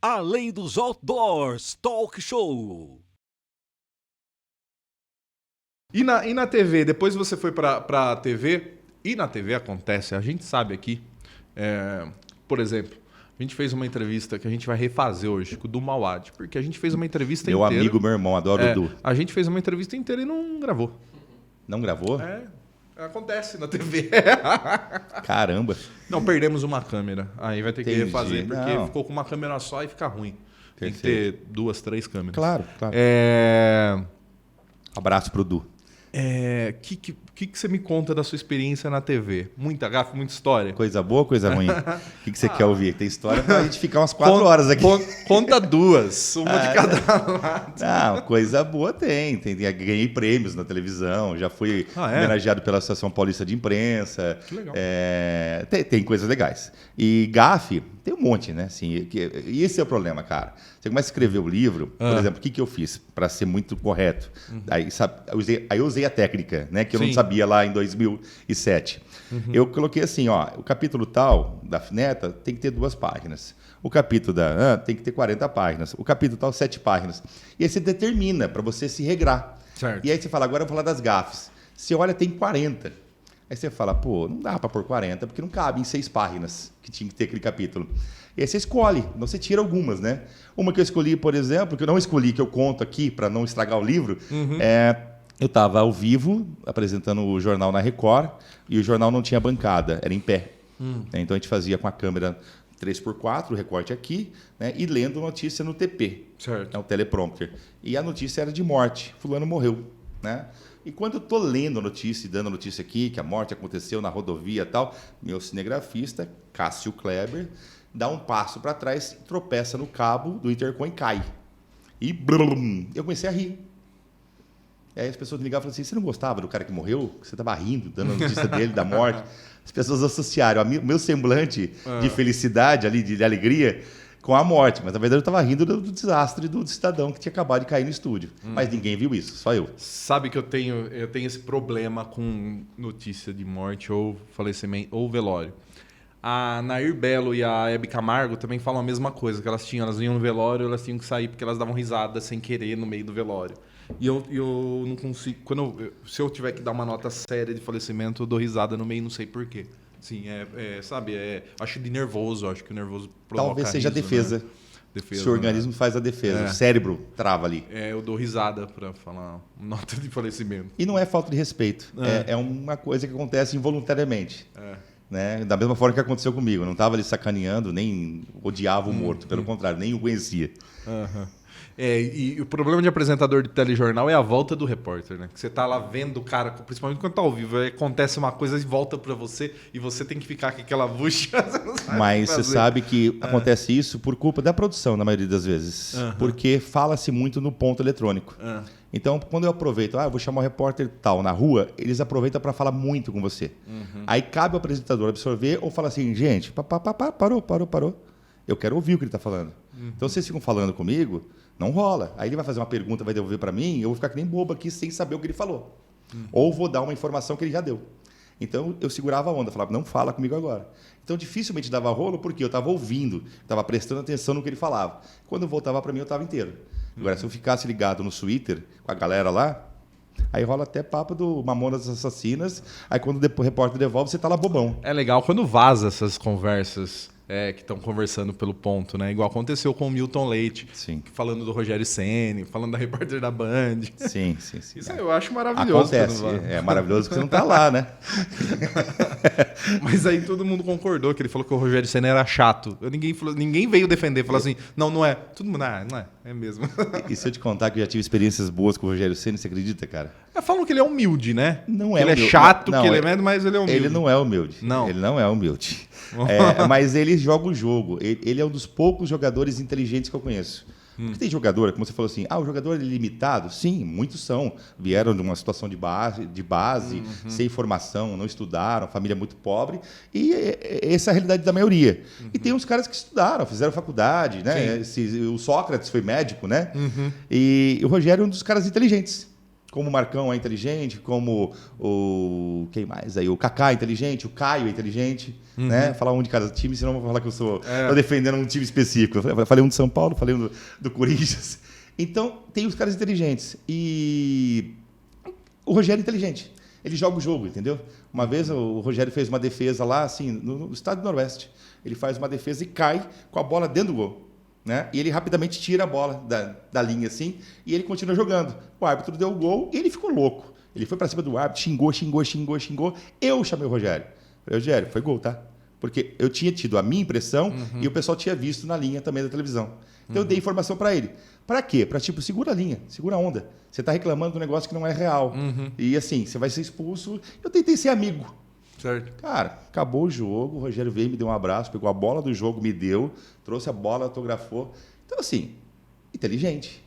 Além dos Outdoors Talk Show. E na TV, depois você foi pra TV, e na TV acontece, a gente sabe aqui, por exemplo, a gente fez uma entrevista que a gente vai refazer hoje, com o Du Mauad, porque a gente fez uma entrevista Meu inteira. amigo, meu irmão, adoro o Du. A gente fez uma entrevista inteira e não gravou. Não gravou? Acontece na TV. Caramba. Não, perdemos uma câmera. Aí vai ter que Entendi. refazer, porque Não. ficou com uma câmera só e fica ruim. Tem que Perfeito. ter 2, 3 câmeras. Claro, claro. Abraço pro Du. Que você me conta da sua experiência na TV? Muita gafe, muita história? Coisa boa ou coisa ruim? O que você quer ouvir? Tem história pra gente ficar umas 4 horas aqui. Conta 2, uma de cada lado. Não, coisa boa tem. Ganhei prêmios na televisão, já fui homenageado pela Associação Paulista de Imprensa. Que legal. Tem coisas legais. E gafe, tem um monte, né? Assim, e esse é o problema, cara. Você começa a escrever o livro, por exemplo, o que eu fiz para ser muito correto? Aí eu usei a técnica, né? Que eu não sabia lá em 2007. Eu coloquei assim, ó, o capítulo tal da Fineta tem que ter 2 páginas. O capítulo tem que ter 40 páginas. O capítulo tal, 7 páginas. E aí você determina para você se regrar. Certo. E aí você fala, agora eu vou falar das gafes. Você olha, tem 40. Aí você fala, pô, não dá para pôr 40, porque não cabe em 6 páginas que tinha que ter aquele capítulo. E aí você escolhe, não você tira algumas, né? Uma que eu escolhi, por exemplo, que eu não escolhi, que eu conto aqui para não estragar o livro, eu estava ao vivo apresentando o jornal na Record e o jornal não tinha bancada, era em pé. Então a gente fazia com a câmera 3x4, o recorte aqui, né, e lendo notícia no TP, Certo. o teleprompter. E a notícia era de morte, fulano morreu, né? E quando eu estou lendo a notícia e dando a notícia aqui, que a morte aconteceu na rodovia e tal, meu cinegrafista, Cássio Kleber, dá um passo para trás, tropeça no cabo do intercom e cai. E blum, eu comecei a rir. E aí as pessoas me ligavam e falavam assim, você não gostava do cara que morreu? Você estava rindo, dando a notícia dele, da morte. As pessoas associaram o meu semblante de felicidade, ali, de alegria, com a morte. Mas, na verdade, eu estava rindo do desastre do cidadão que tinha acabado de cair no estúdio. Mas ninguém viu isso, só eu. Sabe que eu tenho esse problema com notícia de morte ou falecimento ou velório. A Nair Belo e a Hebe Camargo também falam a mesma coisa, que elas iam no velório, elas tinham que sair porque elas davam risada sem querer no meio do velório. E eu não consigo, se eu tiver que dar uma nota séria de falecimento, eu dou risada no meio, não sei porquê. Sim, acho de nervoso, acho que o nervoso provoca Talvez seja a riso, defesa. Né? Defesa, seu organismo faz a defesa, o cérebro trava ali. Eu dou risada para falar nota de falecimento. E não é falta de respeito, é uma coisa que acontece involuntariamente. Né? Da mesma forma que aconteceu comigo, eu não estava ali sacaneando, nem odiava o morto, pelo contrário, nem o conhecia. E o problema de apresentador de telejornal é a volta do repórter, né? Que você tá lá vendo o cara, principalmente quando tá ao vivo, aí acontece uma coisa e volta para você e você tem que ficar com aquela bucha. Mas você sabe que acontece isso por culpa da produção, na maioria das vezes. Porque fala-se muito no ponto eletrônico. Então, quando eu aproveito, eu vou chamar o repórter tal na rua, eles aproveitam para falar muito com você. Aí cabe ao apresentador absorver ou fala assim, gente, parou. Eu quero ouvir o que ele está falando. Então, vocês ficam falando comigo, não rola. Aí ele vai fazer uma pergunta, vai devolver para mim, eu vou ficar que nem bobo aqui sem saber o que ele falou. Ou vou dar uma informação que ele já deu. Então, eu segurava a onda, falava, não fala comigo agora. Então, dificilmente dava rolo, porque eu estava ouvindo, estava prestando atenção no que ele falava. Quando eu voltava para mim, eu estava inteiro. Agora, se eu ficasse ligado no Twitter com a galera lá, aí rola até papo do Mamonas Assassinas, aí quando o repórter devolve, você está lá bobão. É legal quando vaza essas conversas que estão conversando pelo ponto, né? Igual aconteceu com o Milton Leite, falando do Rogério Ceni, falando da repórter da Band. Sim. Isso eu acho maravilhoso. Acontece, é maravilhoso que você não está lá, né? Mas aí todo mundo concordou que ele falou que o Rogério Ceni era chato. Ninguém veio defender, falou assim, não é. Todo mundo, não é mesmo. E se eu te contar que eu já tive experiências boas com o Rogério Ceni, você acredita, cara? Falam que ele é humilde, né? Não é ele humilde. É chato, não, que ele é médio, mas ele é humilde. Ele não é humilde. Não. Ele não é humilde. Mas ele joga o jogo. Ele é um dos poucos jogadores inteligentes que eu conheço. Porque tem jogador, como você falou assim, o jogador é limitado? Sim, muitos são. Vieram de uma situação de base sem formação, não estudaram, família muito pobre. E essa é a realidade da maioria. E tem uns caras que estudaram, fizeram faculdade, né? O Sócrates foi médico, né? E o Rogério é um dos caras inteligentes. como o Marcão é inteligente, como quem mais aí? O Kaká é inteligente, o Caio é inteligente, né? Falar um de cada time, senão eu vou falar que eu tô defendendo um time específico. Eu falei um de São Paulo, falei um do Corinthians. Então, tem os caras inteligentes. E o Rogério é inteligente. Ele joga o jogo, entendeu? Uma vez o Rogério fez uma defesa lá, assim, no estado do Noroeste. Ele faz uma defesa e cai com a bola dentro do gol. Né? E ele rapidamente tira a bola da linha assim e ele continua jogando. O árbitro deu o gol e ele ficou louco. Ele foi para cima do árbitro, xingou. Eu chamei o Rogério. Falei, Rogério, foi gol, tá? Porque eu tinha tido a minha impressão e o pessoal tinha visto na linha também da televisão. Então eu dei informação para ele. Para quê? Para tipo, segura a linha, segura a onda. Você está reclamando de um negócio que não é real. E assim, você vai ser expulso. Eu tentei ser amigo. Certo. Cara, acabou o jogo, o Rogério veio, me deu um abraço, pegou a bola do jogo, me deu, trouxe a bola, autografou. Então, assim, inteligente.